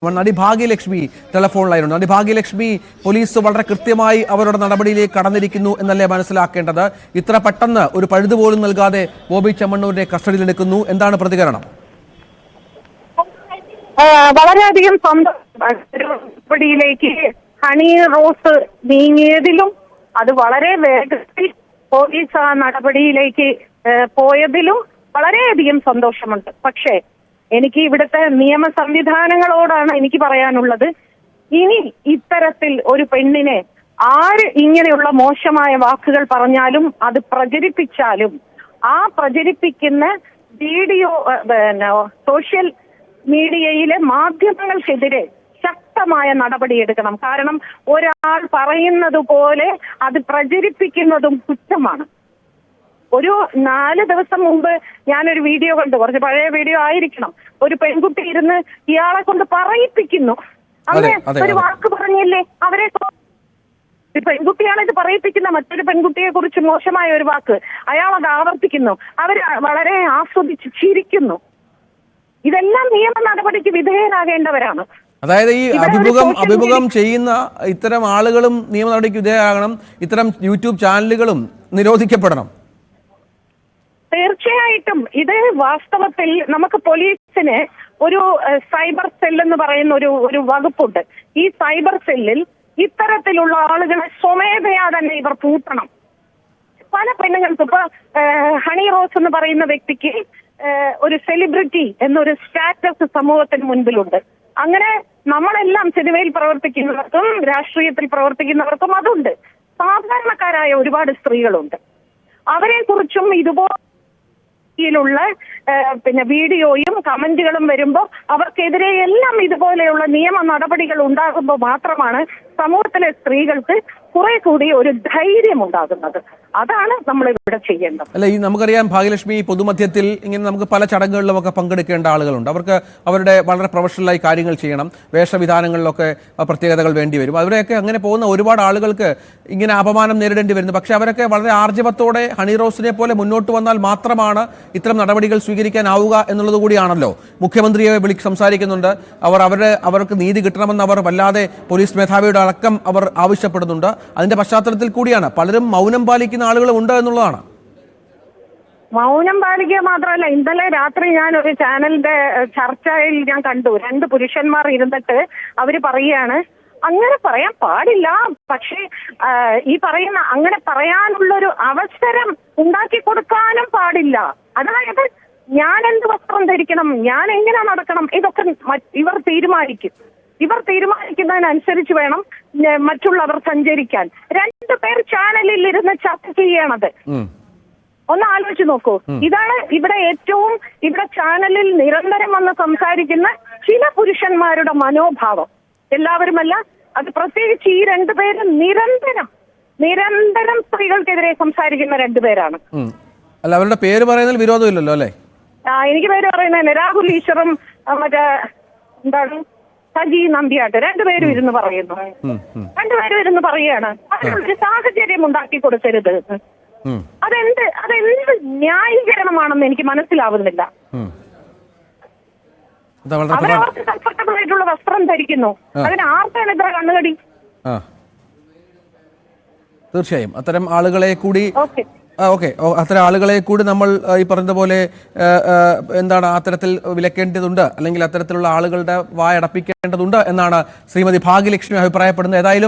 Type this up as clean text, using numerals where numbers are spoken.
നടി ഭാഗ്യലക്ഷ്മി ടെലിഫോൺ ലൈനുണ്ട്. നടി ഭാഗ്യലക്ഷ്മി, പോലീസ് വളരെ കൃത്യമായി അവരുടെ നടപടിയിലേക്ക് കടന്നിരിക്കുന്നു എന്നല്ലേ മനസ്സിലാക്കേണ്ടത്? ഇത്ര പെട്ടെന്ന് ഒരു പഴുതു പോലും നൽകാതെ ബോബി ചെമ്മണ്ണൂരിനെ കസ്റ്റഡിയിലെടുക്കുന്നു. എന്താണ് പ്രതികരണം? വളരെയധികം സ്വന്തം നടപടിയിലേക്ക് ഹണി റോസ് നീങ്ങിയതിലും അത് വളരെ വേഗത്തിൽ പോലീസ് ആ നടപടിയിലേക്ക് പോയതിലും വളരെയധികം സന്തോഷമുണ്ട്. പക്ഷേ എനിക്ക് ഇവിടുത്തെ നിയമ സംവിധാനങ്ങളോടാണ് എനിക്ക് പറയാനുള്ളത്. ഇനി ഇത്തരത്തിൽ ഒരു പെണ്ണിനെ ആര് ഇങ്ങനെയുള്ള മോശമായ വാക്കുകൾ പറഞ്ഞാലും അത് പ്രചരിപ്പിച്ചാലും ആ പ്രചരിപ്പിക്കുന്ന വീഡിയോ സോഷ്യൽ മീഡിയയിലെ മാധ്യമങ്ങൾക്കെതിരെ ശക്തമായ നടപടിയെടുക്കണം. കാരണം ഒരാൾ പറയുന്നത് പോലെ അത് പ്രചരിപ്പിക്കുന്നതും കുറ്റമാണ്. ഒരു 4 ദിവസം മുമ്പ് ഞാനൊരു വീഡിയോ കണ്ടു, കുറച്ച് പഴയ വീഡിയോ ആയിരിക്കണം. ഒരു പെൺകുട്ടി ഇരുന്ന് ഇയാളെ കൊണ്ട് പറയിപ്പിക്കുന്നു. അന്ന് ഒരു വാക്ക് പറഞ്ഞില്ലേ അവരെ, പെൺകുട്ടിയാണ് ഇത് പറയിപ്പിക്കുന്ന മറ്റൊരു പെൺകുട്ടിയെ കുറിച്ച് മോശമായ ഒരു വാക്ക്, അയാൾ അത് ആവർത്തിക്കുന്നു. അവര് വളരെ ആസ്വദിച്ച് ചിരിക്കുന്നു. ഇതെല്ലാം നിയമ നടപടിക്ക് വിധേയരാകേണ്ടവരാണ്. അതായത് ഈ അഭിമുഖം ചെയ്യുന്ന ഇത്തരം ആളുകളും നിയമ നടപടിക്ക് വിധേയരാകണം. ഇത്തരം യൂട്യൂബ് ചാനലുകളും നിരോധിക്കപ്പെടണം. തീർച്ചയായിട്ടും. ഇത് വാസ്തവത്തിൽ നമുക്ക് പോലീസിന് ഒരു സൈബർ സെൽ എന്ന് പറയുന്ന ഒരു വകുപ്പുണ്ട്. ഈ സൈബർ സെല്ലിൽ ഇത്തരത്തിലുള്ള ആളുകളെ സ്വമേധയാ തന്നെ ഇവർ പൂട്ടണം. പല പെണ്ണുങ്ങൾക്കും ഇപ്പൊ ഹണി റോസ് എന്ന് പറയുന്ന വ്യക്തിക്ക് ഒരു സെലിബ്രിറ്റി എന്നൊരു സ്റ്റാറ്റസ് സമൂഹത്തിന് മുൻപിലുണ്ട്. അങ്ങനെ നമ്മളെല്ലാം സിനിമയിൽ പ്രവർത്തിക്കുന്നവർക്കും രാഷ്ട്രീയത്തിൽ പ്രവർത്തിക്കുന്നവർക്കും അതുണ്ട്. സാധാരണക്കാരായ ഒരുപാട് സ്ത്രീകളുണ്ട്. അവരെ കുറിച്ചും ഇതുപോലെ വീഡിയോയും കമന്റുകളും വരുമ്പോൾ അവർക്കെതിരെ എല്ലാം ഇതുപോലെയുള്ള നിയമ നടപടികൾ ഉണ്ടാകുമ്പോൾ മാത്രമാണ് സമൂഹത്തിലെ സ്ത്രീകൾക്ക് കുറെ കൂടി ഒരു ധൈര്യം ഉണ്ടാകുന്നത്. അതാണ് നമ്മൾ ഇവിടെ ചെയ്യേണ്ടത്. അല്ല, ഈ നമുക്കറിയാം ഭാഗ്യലക്ഷ്മി, പൊതുമധ്യത്തിൽ ഇങ്ങനെ നമുക്ക് പല ചടങ്ങുകളിലുമൊക്കെ പങ്കെടുക്കേണ്ട ആളുകളുണ്ട്. അവർക്ക് അവരുടെ വളരെ പ്രൊഫഷണലായി കാര്യങ്ങൾ ചെയ്യണം. വേഷവിധാനങ്ങളിലൊക്കെ പ്രത്യേകതകൾ വേണ്ടി വരും. അവരെയൊക്കെ അങ്ങനെ പോകുന്ന ഒരുപാട് ആളുകൾക്ക് ഇങ്ങനെ അപമാനം നേരിടേണ്ടി വരുന്നു. പക്ഷെ അവരൊക്കെ വളരെ ആർജവത്തോടെ ഹണി റോസിനെ പോലെ മുന്നോട്ട് വന്നാൽ മാത്രമാണ് ഇത്തരം നടപടികൾ സ്വീകരിക്കാനാവുക എന്നുള്ളത് കൂടിയാണല്ലോ. മുഖ്യമന്ത്രിയെ വിളിച്ച് സംസാരിക്കുന്നുണ്ട്. അവർക്ക് നീതി കിട്ടണമെന്ന് അവർ വല്ലാതെ പോലീസ് മേധാവിയുടെ അടക്കം അവർ ആവശ്യപ്പെടുന്നുണ്ട്. അതിന്റെ പശ്ചാത്തലത്തിൽ കൂടിയാണ് പലരും മൗനം പാലിക്കുന്ന ആളുകളും ഉണ്ട് എന്നുള്ളതാണ്. മൗനം പാലിക്കുക മാത്രമല്ല, ഇന്നലെ രാത്രി ഞാൻ ഒരു ചാനലിന്റെ ചർച്ചയിൽ ഞാൻ കണ്ടു, 2 പുരുഷന്മാർ ഇരുന്നിട്ട് അവര് പറയുകയാണ് അങ്ങനെ പറയാൻ പാടില്ല, പക്ഷേ ഈ പറയുന്ന അങ്ങനെ പറയാനുള്ളൊരു അവസരം ഉണ്ടാക്കി കൊടുക്കാനും പാടില്ല. അതായത് ഞാൻ എന്ത് വസ്ത്രം ധരിക്കണം, ഞാൻ എങ്ങനെ നടക്കണം, ഇതൊക്കെ ഇവർ തീരുമാനിക്കും. ഇവർ തീരുമാനിക്കുന്നതിനനുസരിച്ച് വേണം മറ്റുള്ളവർ സഞ്ചരിക്കാൻ. 2 പേർ ചാനലിൽ ഇരുന്ന് ചർച്ച ചെയ്യണത് ഒന്ന് ആലോചിച്ച് നോക്കൂ. ഇതാണ് ഇവിടെ ചാനലിൽ നിരന്തരം വന്ന് സംസാരിക്കുന്ന ചില പുരുഷന്മാരുടെ മനോഭാവം. എല്ലാവരുമല്ല, അത് പ്രത്യേകിച്ച് ഈ 2 പേര് നിരന്തരം സ്ത്രീകൾക്കെതിരെ സംസാരിക്കുന്ന 2 പേരാണ്. അല്ല, അവരുടെ പേര് പറയുന്നതിൽ വിരോധമില്ലല്ലോ അല്ലേ? എനിക്ക് പേര് പറയുന്നതന്നെ രാഹുൽ ഈശ്വറും മറ്റേ എന്താണ് സജി നമ്പ്യാട്ട് 2 പേരും ഇരുന്ന് പറയുന്നു. 2 പേരും ഇരുന്ന് പറയുകയാണ് അതിനുള്ളൊരു സാഹചര്യം ഉണ്ടാക്കി കൊടുക്കരുത്. അതെന്ത് ന്യായീകരണമാണെന്ന് എനിക്ക് മനസ്സിലാവുന്നില്ല. അവരവർക്ക് കംഫർട്ടബിൾ ആയിട്ടുള്ള വസ്ത്രം ധരിക്കുന്നു. അതിന് ആർക്കാണ് ഇത്ര കണ്ണുകടി? തീർച്ചയായും അത്തരം ആളുകളെ കൂടി അത്തരം ആളുകളെ കൂടി നമ്മൾ ഈ പറഞ്ഞതുപോലെ എന്താണ് അത്തരത്തിൽ വിലക്കേണ്ടതുണ്ട്, അല്ലെങ്കിൽ അത്തരത്തിലുള്ള ആളുകളുടെ വായടപ്പിക്കേണ്ടതുണ്ട് എന്നാണ് ശ്രീമതി ഭാഗ്യലക്ഷ്മി അഭിപ്രായപ്പെടുന്നത്. ഏതായാലും